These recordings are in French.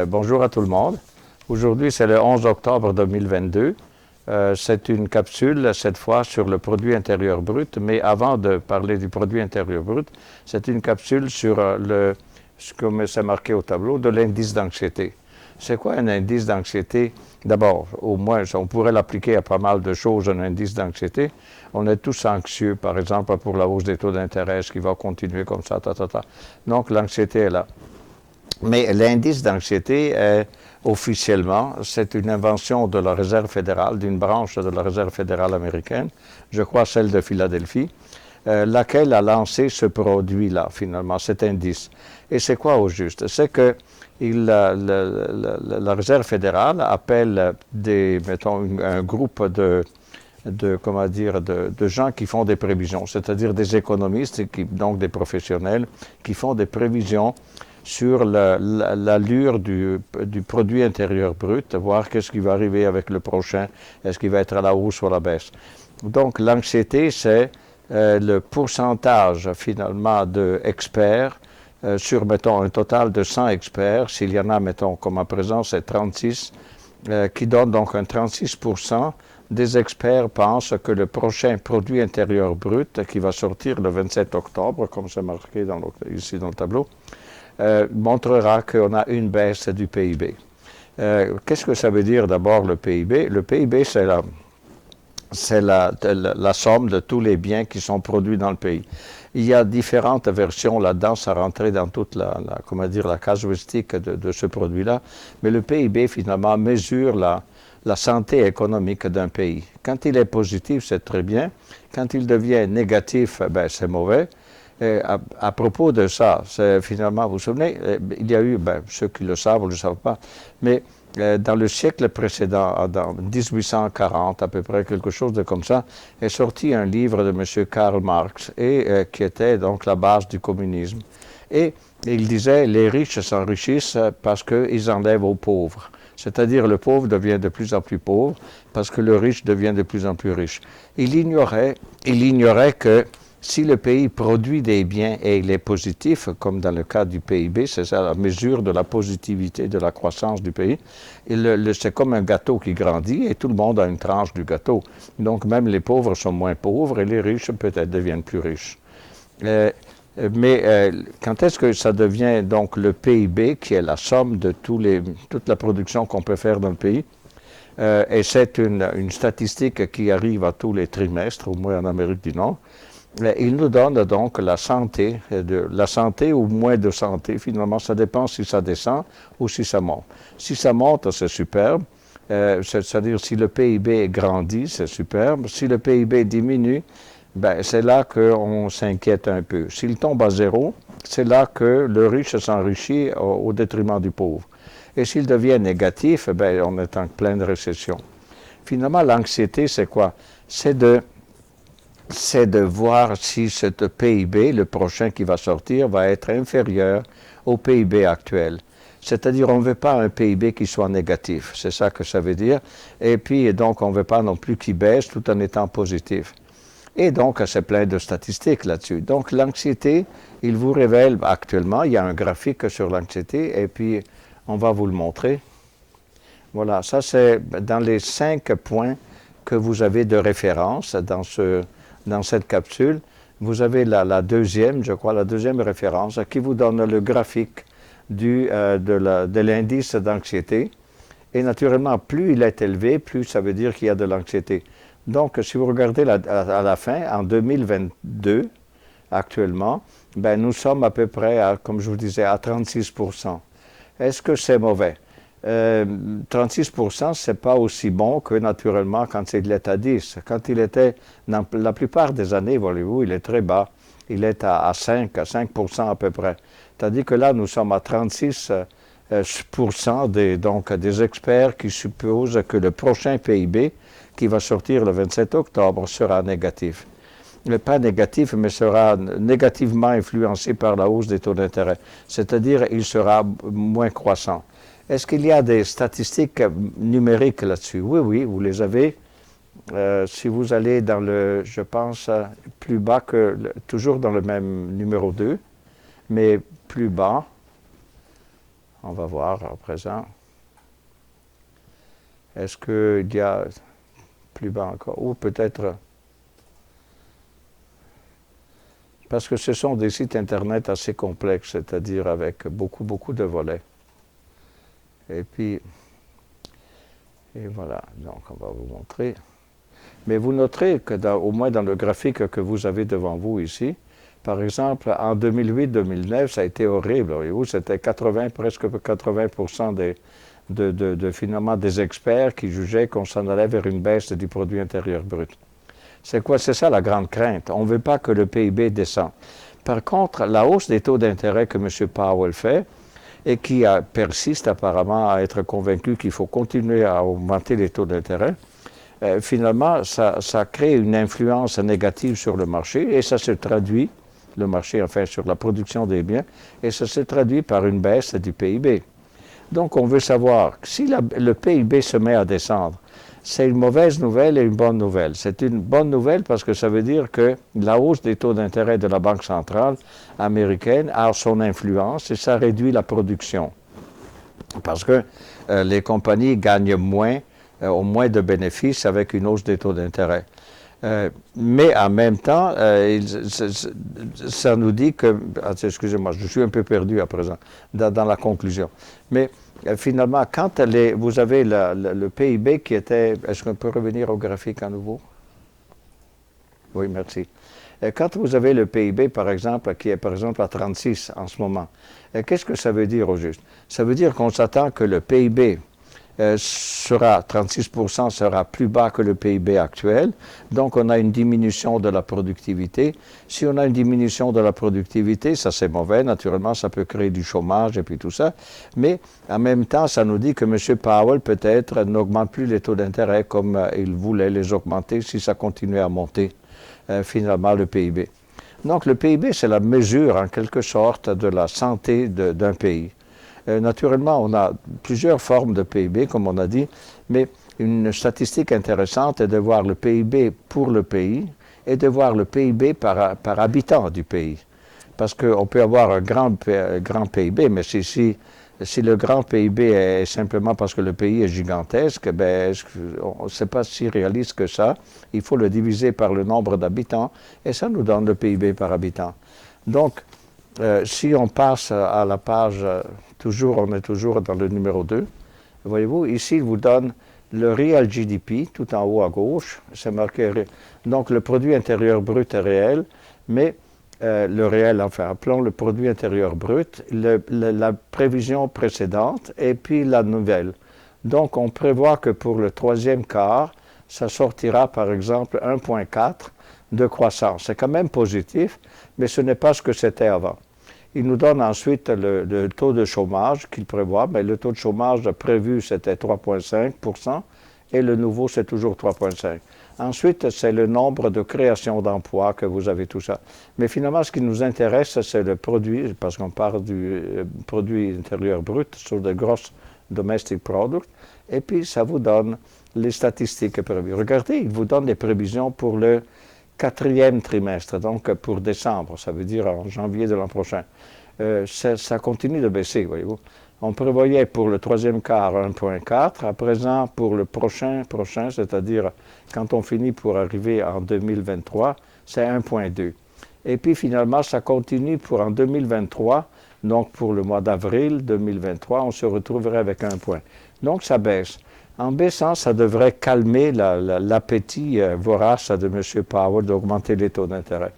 Bonjour à tout le monde. Aujourd'hui, c'est le 11 octobre 2022. C'est une capsule, cette fois, sur le produit intérieur brut. Mais avant de parler du produit intérieur brut, c'est une capsule sur comme c'est marqué au tableau, de l'indice d'anxiété. C'est quoi un indice d'anxiété? D'abord, au moins, on pourrait l'appliquer à pas mal de choses, un indice d'anxiété. On est tous anxieux, par exemple, pour la hausse des taux d'intérêt, qui va continuer comme ça, Donc, l'anxiété est là. Mais l'indice d'anxiété, officiellement, c'est une invention de la Réserve fédérale, d'une branche de la Réserve fédérale américaine, je crois celle de Philadelphie, laquelle a lancé ce produit-là, finalement, cet indice. Et c'est quoi au juste? C'est que la Réserve fédérale appelle mettons, un groupe de gens qui font des prévisions, c'est-à-dire des économistes, donc des professionnels, qui font des prévisions sur l'allure du produit intérieur brut, voir qu'est-ce qui va arriver avec le prochain, est-ce qu'il va être à la hausse ou à la baisse. Donc l'anxiété, c'est le pourcentage finalement d'experts sur, mettons, un total de 100 experts, s'il y en a, mettons, comme à présent, c'est 36, qui donne donc un 36% des experts pensent que le prochain produit intérieur brut, qui va sortir le 27 octobre, comme c'est marqué ici dans le tableau, montrera qu'on a une baisse du PIB. Qu'est-ce que ça veut dire d'abord le PIB? Le PIB, c'est la somme de tous les biens qui sont produits dans le pays. Il y a différentes versions là-dedans, ça rentrait dans toute la casuistique de ce produit-là, mais le PIB finalement mesure la santé économique d'un pays. Quand il est positif, c'est très bien. Quand il devient négatif, c'est mauvais. À propos de ça, finalement, vous vous souvenez, il y a eu, ceux qui le savent ou ne le savent pas, mais dans le siècle précédent, dans 1840 à peu près, quelque chose de comme ça, est sorti un livre de M. Karl Marx, qui était donc la base du communisme. Et il disait, les riches s'enrichissent parce qu'ils enlèvent aux pauvres. C'est-à-dire le pauvre devient de plus en plus pauvre parce que le riche devient de plus en plus riche. Il ignorait que si le pays produit des biens et il est positif, comme dans le cas du PIB, c'est ça la mesure de la positivité, de la croissance du pays, c'est comme un gâteau qui grandit et tout le monde a une tranche du gâteau. Donc même les pauvres sont moins pauvres et les riches peut-être deviennent plus riches. Mais quand est-ce que ça devient donc le PIB, qui est la somme de toute la production qu'on peut faire dans le pays? Et c'est une statistique qui arrive à tous les trimestres, au moins en Amérique du Nord. Il nous donne donc la santé ou moins de santé. Finalement, ça dépend si ça descend ou si ça monte. Si ça monte, c'est superbe. C'est-à-dire si le PIB grandit, c'est superbe. Si le PIB diminue, c'est là qu'on s'inquiète un peu. S'il tombe à zéro, c'est là que le riche s'enrichit au détriment du pauvre. Et s'il devient négatif, on est en pleine récession. Finalement, l'anxiété, c'est quoi? C'est de voir si ce PIB, le prochain qui va sortir, va être inférieur au PIB actuel. C'est-à-dire, on ne veut pas un PIB qui soit négatif, c'est ça que ça veut dire. Et puis, donc, on ne veut pas non plus qu'il baisse tout en étant positif. Et donc, c'est plein de statistiques là-dessus. Donc, l'anxiété, il vous révèle actuellement, il y a un graphique sur l'anxiété, et puis on va vous le montrer. Voilà, ça c'est dans les 5 points que vous avez de référence dans cette capsule. Vous avez la deuxième, je crois, la deuxième référence, qui vous donne le graphique de l'indice d'anxiété. Et naturellement, plus il est élevé, plus ça veut dire qu'il y a de l'anxiété. Donc, si vous regardez à la fin, en 2022, actuellement, nous sommes à peu près, comme je vous disais, à 36%. Est-ce que c'est mauvais? 36%, ce n'est pas aussi bon que naturellement quand il est à 10. Quand il était, dans la plupart des années, voyez-vous, il est très bas. Il est à 5% à peu près. Tandis que là, nous sommes à 36% des experts qui supposent que le prochain PIB, qui va sortir le 27 octobre, sera négatif. Pas négatif, mais sera négativement influencé par la hausse des taux d'intérêt. C'est-à-dire, il sera moins croissant. Est-ce qu'il y a des statistiques numériques là-dessus? Oui, vous les avez. Si vous allez dans je pense, plus bas toujours dans le même numéro 2, mais plus bas. On va voir à présent. Est-ce qu'il y a plus bas encore? Ou peut-être... Parce que ce sont des sites Internet assez complexes, c'est-à-dire avec beaucoup de volets. Et puis, et voilà, donc on va vous montrer. Mais vous noterez que au moins dans le graphique que vous avez devant vous ici, par exemple, en 2008-2009, ça a été horrible. Voyez-vous, c'était presque 80% finalement des experts qui jugeaient qu'on s'en allait vers une baisse du produit intérieur brut. C'est quoi? C'est ça la grande crainte. On ne veut pas que le PIB descende. Par contre, la hausse des taux d'intérêt que M. Powell fait, et qui persiste apparemment à être convaincu qu'il faut continuer à augmenter les taux d'intérêt, finalement, ça crée une influence négative sur le marché et ça se traduit, le marché enfin sur la production des biens, et ça se traduit par une baisse du PIB. Donc on veut savoir, si le PIB se met à descendre, c'est une mauvaise nouvelle et une bonne nouvelle. C'est une bonne nouvelle parce que ça veut dire que la hausse des taux d'intérêt de la Banque centrale américaine a son influence et ça réduit la production. Parce que les compagnies gagnent moins, ont moins de bénéfices avec une hausse des taux d'intérêt. Mais en même temps, ça nous dit que... Excusez-moi, je suis un peu perdu à présent dans la conclusion. Mais finalement, quand vous avez le PIB qui était... Est-ce qu'on peut revenir au graphique à nouveau? Oui, merci. Quand vous avez le PIB, par exemple, qui est par exemple à 36 en ce moment, qu'est-ce que ça veut dire au juste? Ça veut dire qu'on s'attend que le PIB 36% sera plus bas que le PIB actuel, donc on a une diminution de la productivité. Si on a une diminution de la productivité, ça c'est mauvais, naturellement ça peut créer du chômage et puis tout ça, mais en même temps ça nous dit que M. Powell peut-être n'augmente plus les taux d'intérêt comme il voulait les augmenter si ça continuait à monter finalement le PIB. Donc le PIB c'est la mesure en quelque sorte de la santé d'un pays. Naturellement, on a plusieurs formes de PIB, comme on a dit, mais une statistique intéressante est de voir le PIB pour le pays et de voir le PIB par habitant du pays. Parce qu'on peut avoir un grand PIB, mais si le grand PIB est simplement parce que le pays est gigantesque, ben, c'est pas si réaliste que ça. Il faut le diviser par le nombre d'habitants et ça nous donne le PIB par habitant. Donc, si on passe à la page, on est toujours dans le numéro 2, voyez-vous, ici, il vous donne le Real GDP, tout en haut à gauche, c'est marqué, donc le produit intérieur brut est réel, mais le réel, enfin, appelons le produit intérieur brut, la prévision précédente et puis la nouvelle. Donc, on prévoit que pour le troisième quart, ça sortira par exemple 1,4 de croissance. C'est quand même positif, mais ce n'est pas ce que c'était avant. Il nous donne ensuite le taux de chômage qu'il prévoit. Mais le taux de chômage prévu, c'était 3,5% et le nouveau, c'est toujours 3,5%. Ensuite, c'est le nombre de créations d'emplois que vous avez, tout ça. Mais finalement, ce qui nous intéresse, c'est le produit, parce qu'on parle du produit intérieur brut sur le gross domestic product, et puis ça vous donne les statistiques prévues. Regardez, il vous donne des prévisions pour le 4e trimestre, donc pour décembre, ça veut dire en janvier de l'an prochain. Ça continue de baisser, voyez-vous. On prévoyait pour le 3e quart 1,4, à présent pour le prochain, c'est-à-dire quand on finit pour arriver en 2023, c'est 1,2. Et puis finalement, ça continue pour en 2023, donc pour le mois d'avril 2023, on se retrouverait avec 1 point. Donc ça baisse. En baissant, ça devrait calmer l'appétit vorace de M. Powell d'augmenter les taux d'intérêt.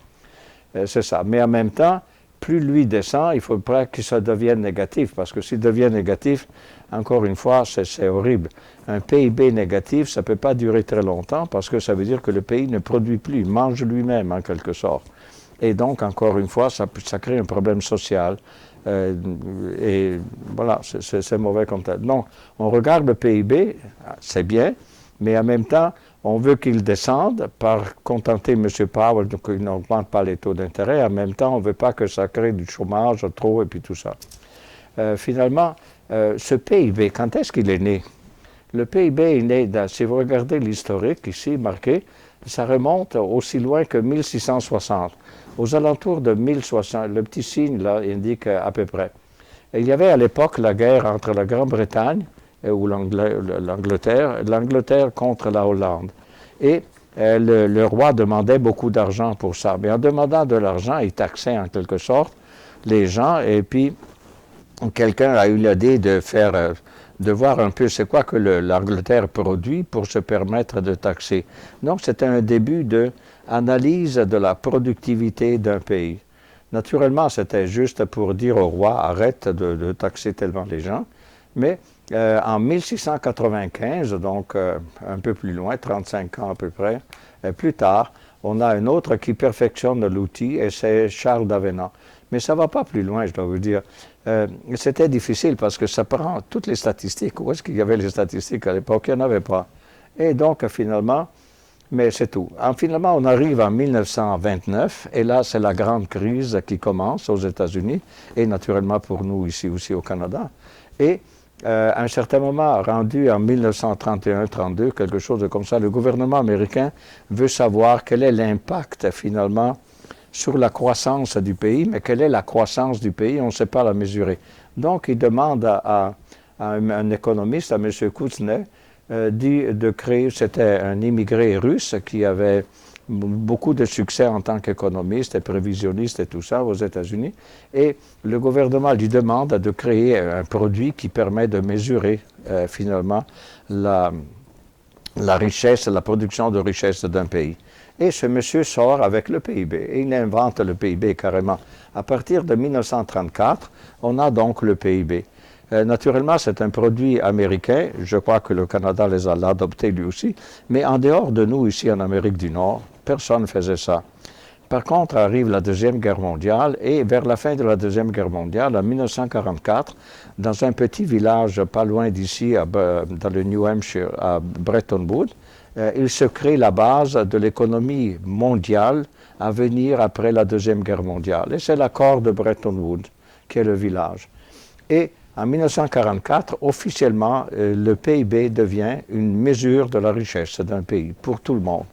C'est ça. Mais en même temps, plus lui descend, il faudra que ça devienne négatif, parce que s'il devient négatif, encore une fois, c'est horrible. Un PIB négatif, ça ne peut pas durer très longtemps, parce que ça veut dire que le pays ne produit plus, il mange lui-même en quelque sorte. Et donc, encore une fois, ça crée un problème social. Et voilà, c'est mauvais comme tel. Donc, on regarde le PIB, c'est bien, mais en même temps, on veut qu'il descende par contenter M. Powell, donc il n'augmente pas les taux d'intérêt. En même temps, on ne veut pas que ça crée du chômage trop et puis tout ça. Finalement, ce PIB, quand est-ce qu'il est né? Le PIB est né, si vous regardez l'historique ici marqué, ça remonte aussi loin que 1660. Aux alentours de 1060, le petit signe là indique à peu près. Et il y avait à l'époque la guerre entre la Grande-Bretagne ou l'Angleterre contre la Hollande. Et le roi demandait beaucoup d'argent pour ça. Mais en demandant de l'argent, il taxait en quelque sorte les gens. Et puis, quelqu'un a eu l'idée de voir un peu c'est quoi que l'Angleterre produit pour se permettre de taxer. Donc, c'était un début d'analyse de la productivité d'un pays. Naturellement, c'était juste pour dire au roi, arrête de taxer tellement les gens. Mais en 1695, donc un peu plus loin, 35 ans à peu près, plus tard, on a un autre qui perfectionne l'outil et c'est Charles d'Avenant. Mais ça ne va pas plus loin, je dois vous dire. C'était difficile parce que ça prend toutes les statistiques. Où est-ce qu'il y avait les statistiques à l'époque? Il n'y en avait pas. Et donc, finalement, mais c'est tout. Finalement, on arrive en 1929 et là, c'est la grande crise qui commence aux États-Unis et naturellement pour nous ici aussi au Canada. Et à un certain moment, rendu en 1931-32, quelque chose de comme ça, le gouvernement américain veut savoir quel est l'impact finalement sur la croissance du pays, mais quelle est la croissance du pays, on ne sait pas la mesurer. Donc, il demande à un économiste, à M. Kouznets, de créer, c'était un immigré russe qui avait beaucoup de succès en tant qu'économiste et prévisionniste et tout ça aux États-Unis. Et le gouvernement lui demande de créer un produit qui permet de mesurer finalement la richesse, la production de richesse d'un pays. Et ce monsieur sort avec le PIB et il invente le PIB carrément. À partir de 1934, on a donc le PIB. Naturellement, c'est un produit américain. Je crois que le Canada l'a adopté lui aussi. Mais en dehors de nous, ici en Amérique du Nord, personne ne faisait ça. Par contre, arrive la Deuxième Guerre mondiale et vers la fin de la Deuxième Guerre mondiale, en 1944, dans un petit village pas loin d'ici, dans le New Hampshire, à Bretton Woods, il se crée la base de l'économie mondiale à venir après la Deuxième Guerre mondiale. Et c'est l'accord de Bretton Woods, qui est le village. Et en 1944, officiellement, le PIB devient une mesure de la richesse d'un pays pour tout le monde.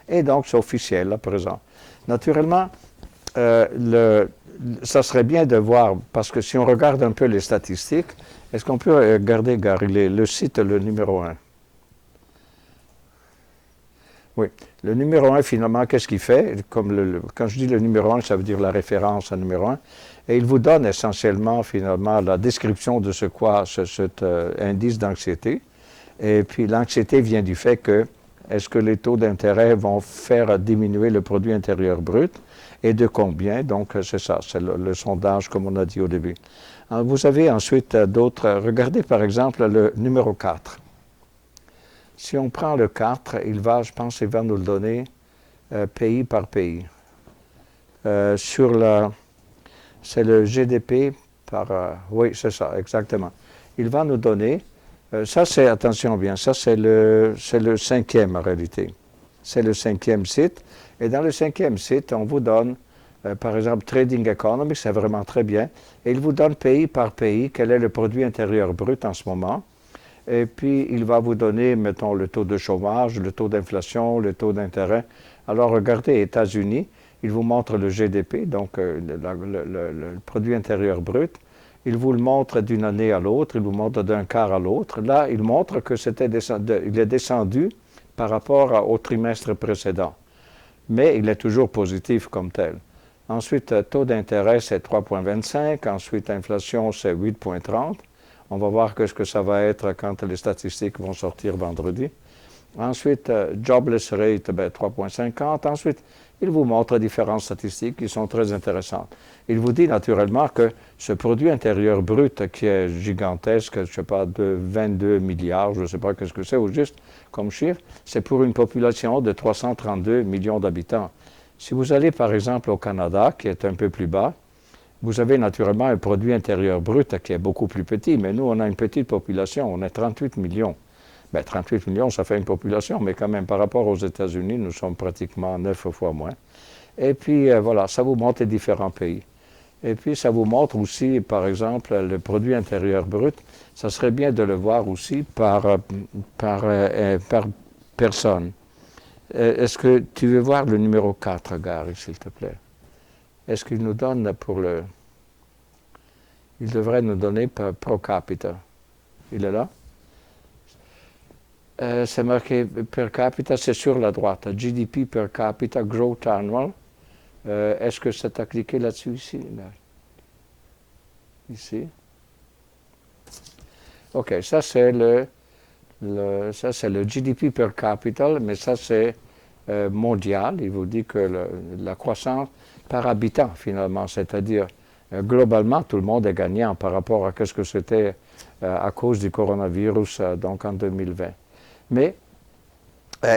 Et donc, c'est officiel à présent. Naturellement, ça serait bien de voir, parce que si on regarde un peu les statistiques, est-ce qu'on peut regarder, Gary, le site, le numéro 1? Oui. Le numéro 1, finalement, qu'est-ce qu'il fait? Quand je dis le numéro 1, ça veut dire la référence au numéro 1. Et il vous donne essentiellement, finalement, la description de cet indice d'anxiété. Et puis, l'anxiété vient du fait que est-ce que les taux d'intérêt vont faire diminuer le produit intérieur brut et de combien? Donc, c'est ça, c'est le sondage, comme on a dit au début. Alors, vous avez ensuite d'autres. Regardez, par exemple, le numéro 4. Si on prend le 4, je pense qu'il va nous le donner pays par pays. C'est le GDP par... oui, c'est ça, exactement. Il va nous donner... ça, c'est, attention bien, ça, c'est le 5e en réalité. C'est le 5e site. Et dans le 5e site, on vous donne, par exemple, Trading Economics, c'est vraiment très bien. Et il vous donne pays par pays quel est le produit intérieur brut en ce moment. Et puis, il va vous donner, mettons, le taux de chômage, le taux d'inflation, le taux d'intérêt. Alors, regardez, États-Unis, il vous montre le GDP, donc le produit intérieur brut. Il vous le montre d'une année à l'autre, il vous montre d'un quart à l'autre. Là, il montre que il est descendu par rapport au trimestre précédent. Mais il est toujours positif comme tel. Ensuite, taux d'intérêt, c'est 3,25. Ensuite, inflation, c'est 8,30. On va voir ce que ça va être quand les statistiques vont sortir vendredi. Ensuite, jobless rate, 3,50. Ensuite, il vous montre différentes statistiques qui sont très intéressantes. Il vous dit naturellement que ce produit intérieur brut qui est gigantesque, je ne sais pas, de 22 milliards, je ne sais pas qu'est-ce que c'est au juste comme chiffre, c'est pour une population de 332 millions d'habitants. Si vous allez par exemple au Canada, qui est un peu plus bas, vous avez naturellement un produit intérieur brut qui est beaucoup plus petit, mais nous, on a une petite population, on est 38 millions. 38 millions, ça fait une population, mais quand même, par rapport aux États-Unis, nous sommes pratiquement 9 fois moins. Et puis, voilà, ça vous montre les différents pays. Et puis, ça vous montre aussi, par exemple, le produit intérieur brut. Ça serait bien de le voir aussi par personne. Est-ce que tu veux voir le numéro 4, Gary, s'il te plaît? Est-ce qu'il nous donne pour le... Il devrait nous donner pro capita. Il est là? C'est marqué per capita, c'est sur la droite. GDP per capita, growth annual. Est-ce que c'est à cliquer là-dessus ici? Ici. OK, ça c'est le GDP per capita, mais ça c'est mondial. Il vous dit que la croissance par habitant, finalement, c'est-à-dire globalement, tout le monde est gagnant par rapport à ce que c'était à cause du coronavirus donc en 2020. Mais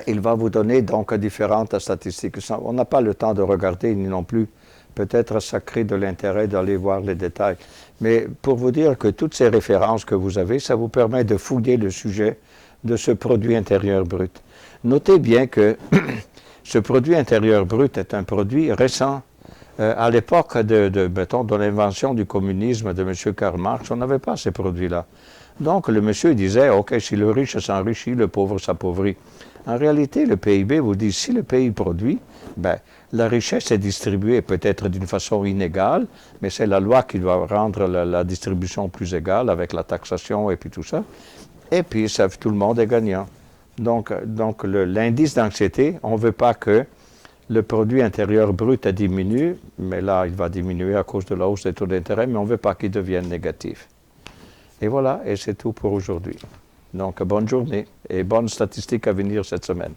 il va vous donner donc différentes statistiques. On n'a pas le temps de regarder, ni non plus. Peut-être ça crée de l'intérêt d'aller voir les détails. Mais pour vous dire que toutes ces références que vous avez, ça vous permet de fouiller le sujet de ce produit intérieur brut. Notez bien que ce produit intérieur brut est un produit récent. À l'époque de l'invention du communisme de M. Karl Marx, on n'avait pas ces produits-là. Donc le monsieur disait, OK, si le riche s'enrichit, le pauvre s'appauvrit. En réalité, le PIB vous dit, si le pays produit, ben, la richesse est distribuée peut-être d'une façon inégale, mais c'est la loi qui doit rendre la distribution plus égale avec la taxation et puis tout ça. Et puis, tout le monde est gagnant. Donc l'indice d'anxiété, on ne veut pas que le produit intérieur brut diminue, mais là, il va diminuer à cause de la hausse des taux d'intérêt, mais on ne veut pas qu'il devienne négatif. Et voilà, et c'est tout pour aujourd'hui. Donc, bonne journée et bonnes statistiques à venir cette semaine.